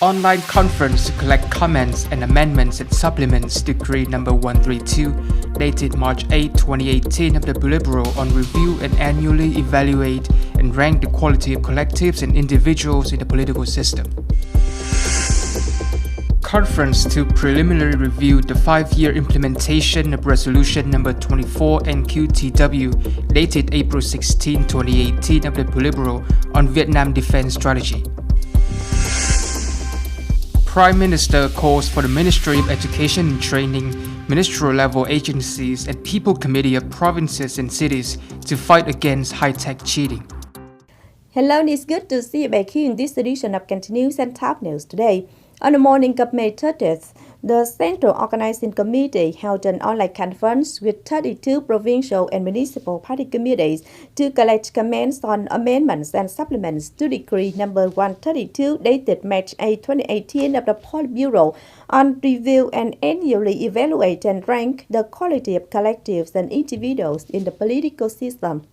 online conference to collect comments and amendments and supplements Decree number 132, dated March 8, 2018 of the Politburo on review and annually evaluate and rank the quality of collectives and individuals in the political system. Conference to preliminary review the 5-year implementation of Resolution number 24 NQTW, dated April 16, 2018 of the Politburo on Vietnam Defense Strategy. Prime Minister calls for the Ministry of Education and Training, ministerial-level agencies and People Committee of provinces and cities to fight against high-tech cheating. Hello, and it's good to see you back here in this edition of Kênh News and Top News today. On the morning of May 30th, the Central Organizing Committee held an online conference with 32 provincial and municipal party committees to collect comments on amendments and supplements to Decree number 132 dated March 8, 2018 of the Politburo on review and annually evaluate and rank the quality of collectives and individuals in the political system.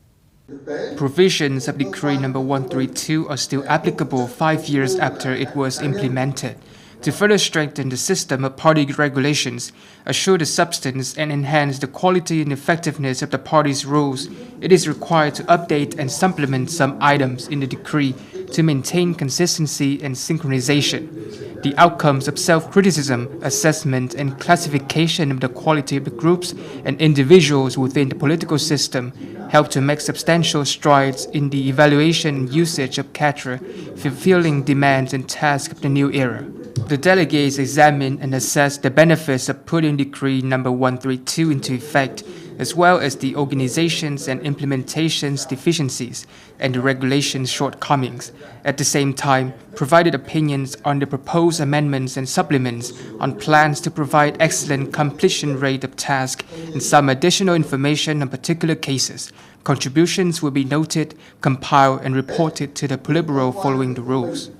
Provisions of Decree number 132 are still applicable 5 years after it was implemented. To further strengthen the system of party regulations, assure the substance and enhance the quality and effectiveness of the party's rules, it is required to update and supplement some items in the decree to maintain consistency and synchronization. The outcomes of self-criticism, assessment, and classification of the quality of the groups and individuals within the political system help to make substantial strides in the evaluation and usage of cadre, fulfilling demands and tasks of the new era. The delegates examine and assess the benefits of putting Decree number 132 into effect, as well as the organization's and implementation's deficiencies and the regulation's shortcomings. At the same time, provided opinions on the proposed amendments and supplements on plans to provide excellent completion rate of task and some additional information on particular cases. Contributions will be noted, compiled, and reported to the Politburo following the rules.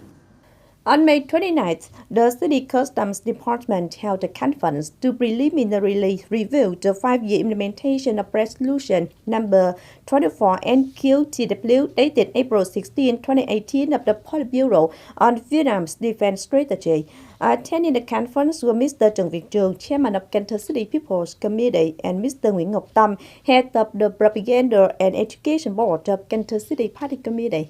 On May 29th, the City Customs Department held a conference to preliminarily review the 5-year implementation of Resolution number 24 NQTW dated April 16, 2018 of the Politburo on Vietnam's defense strategy. Attending the conference were Mr. Trần Việt Trường, Chairman of Cần Thơ City People's Committee, and Mr. Nguyễn Ngọc Tâm, Head of the Propaganda and Education Board of Cần Thơ City Party Committee.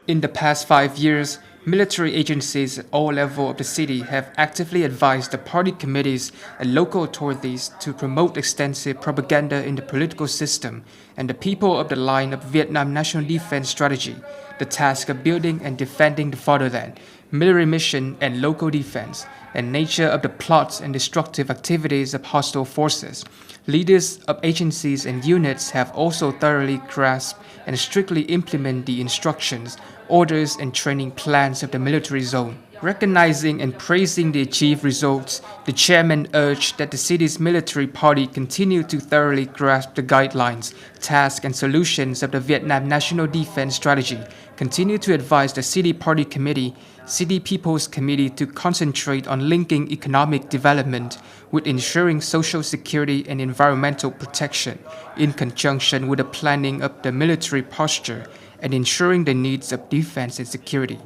In the past 5 years, military agencies at all levels of the city have actively advised the party committees and local authorities to promote extensive propaganda in the political system and the people of the line of Vietnam National Defense Strategy, the task of building and defending the fatherland, military mission and local defense, and nature of the plots and destructive activities of hostile forces. Leaders of agencies and units have also thoroughly grasped and strictly implement the instructions, orders, and training plans of the military zone. Recognizing and praising the achieved results, the chairman urged that the city's military party continue to thoroughly grasp the guidelines, tasks, and solutions of the Vietnam National Defense Strategy, continue to advise the City Party Committee, City People's Committee to concentrate on linking economic development with ensuring social security and environmental protection in conjunction with the planning of the military posture and ensuring the needs of defense and security.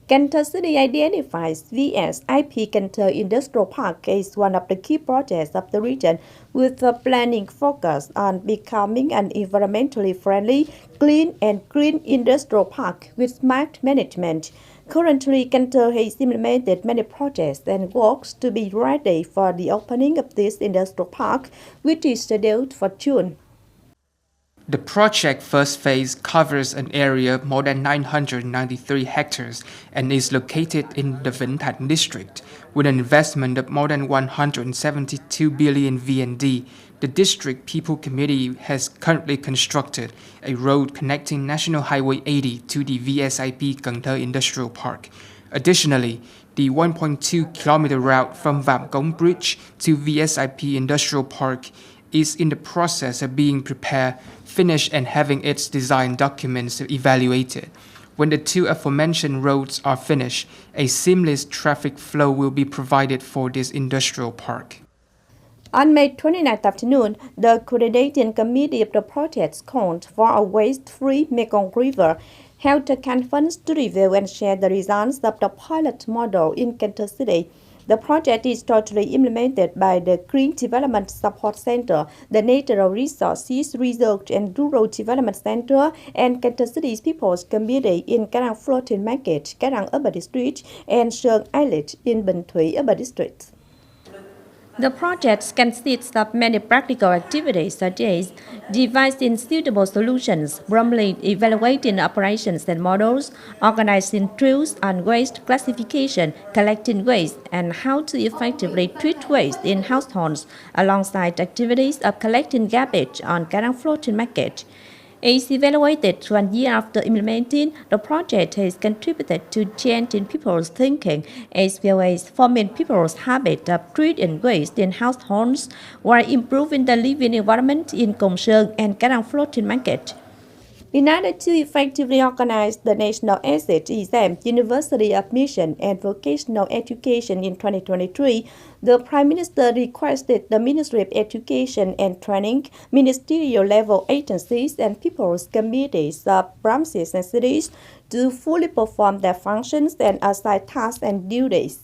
Cần Thơ City identifies VSIP Cần Thơ Industrial Park as one of the key projects of the region, with the planning focus on becoming an environmentally friendly, clean and green industrial park with smart management. Currently, Cần Thơ has implemented many projects and works to be ready for the opening of this industrial park, which is scheduled for June. The project first phase covers an area of more than 993 hectares and is located in the Vĩnh Thành district. With an investment of more than 172 billion VND, the District People Committee has currently constructed a road connecting National Highway 80 to the VSIP Cần Thơ Industrial Park. Additionally, the 1.2-kilometer route from Vàm Cống Bridge to VSIP Industrial Park is in the process of being prepared, finished, and having its design documents evaluated. When the two aforementioned roads are finished, a seamless traffic flow will be provided for this industrial park. On May 29th afternoon, the coordinating committee of the project called for a waste-free Mekong River held a conference to review and share the results of the pilot model in Cần Thơ City. The project is totally implemented by the Green Development Support Center, the Natural Resources Research and Rural Development Center, and Cần Thơ City's People's Committee in Cái Răng Floating Market, Cái Răng Urban District, and Sơn Islet in Bình Thủy Urban District. The project consists of many practical activities such as devising suitable solutions, promptly evaluating operations and models, organizing drills on waste classification, collecting waste, and how to effectively treat waste in households, alongside activities of collecting garbage on Cái Răng Floating Market. As evaluated 1 year after implementing, the project has contributed to change in people's thinking as well as forming people's habit of treating waste in households while improving the living environment in Cồn Sơn and Cái Răng Floating Market. In order to effectively organize the national exit exam, university admission, and vocational education in 2023, the Prime Minister requested the Ministry of Education and Training, ministerial level agencies, and people's committees of branches and cities to fully perform their functions and assign tasks and duties.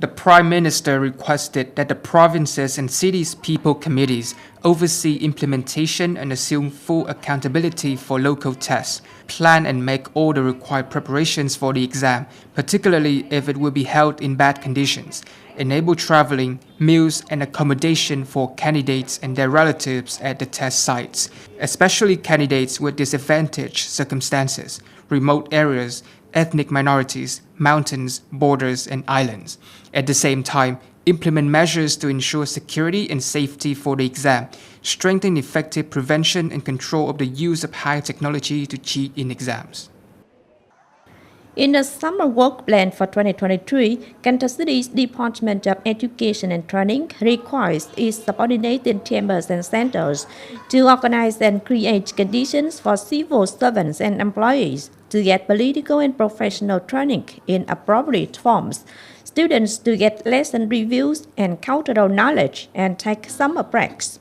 The Prime Minister requested that the provinces and cities' people committees oversee implementation and assume full accountability for local tests, plan and make all the required preparations for the exam, particularly if it will be held in bad conditions, enable traveling, meals and accommodation for candidates and their relatives at the test sites, especially candidates with disadvantaged circumstances, remote areas, ethnic minorities, mountains, borders, and islands. At the same time, implement measures to ensure security and safety for the exam, strengthen effective prevention and control of the use of high technology to cheat in exams. In the summer work plan for 2023, Cần Thơ City's Department of Education and Training requires its subordinated chambers and centers to organize and create conditions for civil servants and employees to get political and professional training in appropriate forms, students to get lesson reviews and cultural knowledge and take summer breaks.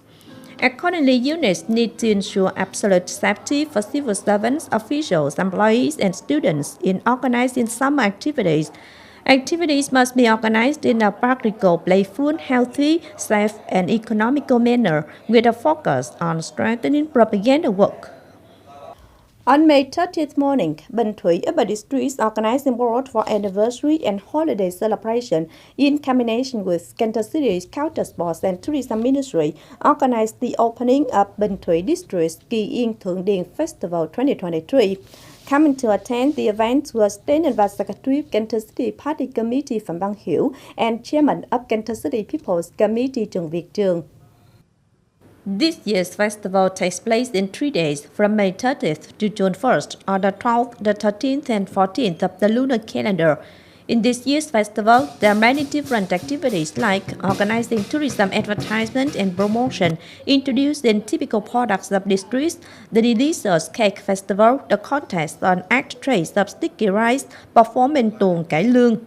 Accordingly, units need to ensure absolute safety for civil servants, officials, employees, and students in organizing summer activities. Activities must be organized in a practical, playful, healthy, safe, and economical manner with a focus on strengthening propaganda work. On May 30th morning, Bình Thủy Urban District organizing board for anniversary and holiday celebration in combination with Cần Thơ City's Culture, Sports and Tourism Ministry organized the opening of Bình Thủy District's Kỳ Yên Thượng Điền Festival 2023. Coming to attend the event were State and Vice Secretary of Cần Thơ City Party Committee Phạm Văn Hiểu and Chairman of Cần Thơ City People's Committee Trần Việt Trường. This year's festival takes place in 3 days, from May 30th to June 1st, on the 12th, the 13th and 14th of the lunar calendar. In this year's festival, there are many different activities like organizing tourism advertisement and promotion, introducing typical products of districts, the delicious cake festival, the contest on art trays of sticky rice, performing tuồng cải lương.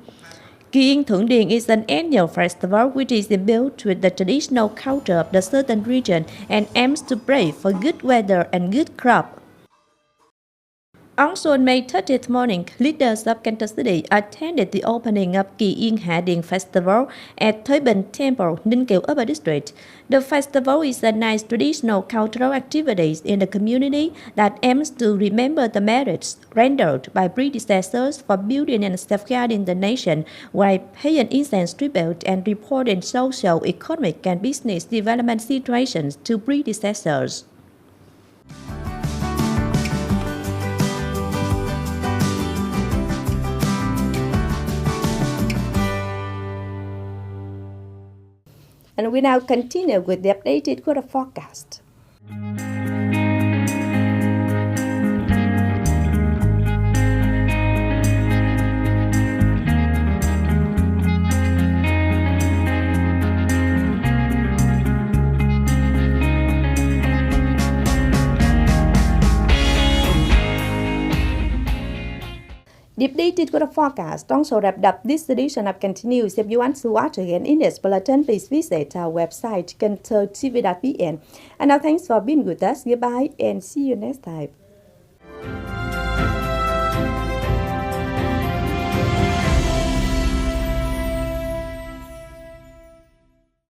Kỳ Yên Thượng Điền is an annual festival which is imbued with the traditional culture of the certain region and aims to pray for good weather and good crop. Also on May 30th morning, leaders of Cần Thơ City attended the opening of Kỳ Yên Hạ Điền Festival at Thời Bình Temple, Ninh Kiều Urban District. The festival is a nice traditional cultural activities in the community that aims to remember the merits rendered by predecessors for building and safeguarding the nation while paying incense tribute and reporting social, economic and business development situations to predecessors. And we now continue with the updated weather forecast. The updated weather forecast also wrapped up this edition of Kênh News. If you want to watch again in this bulletin, please visit our website, consultation.vn. And now thanks for being with us. Goodbye and see you next time.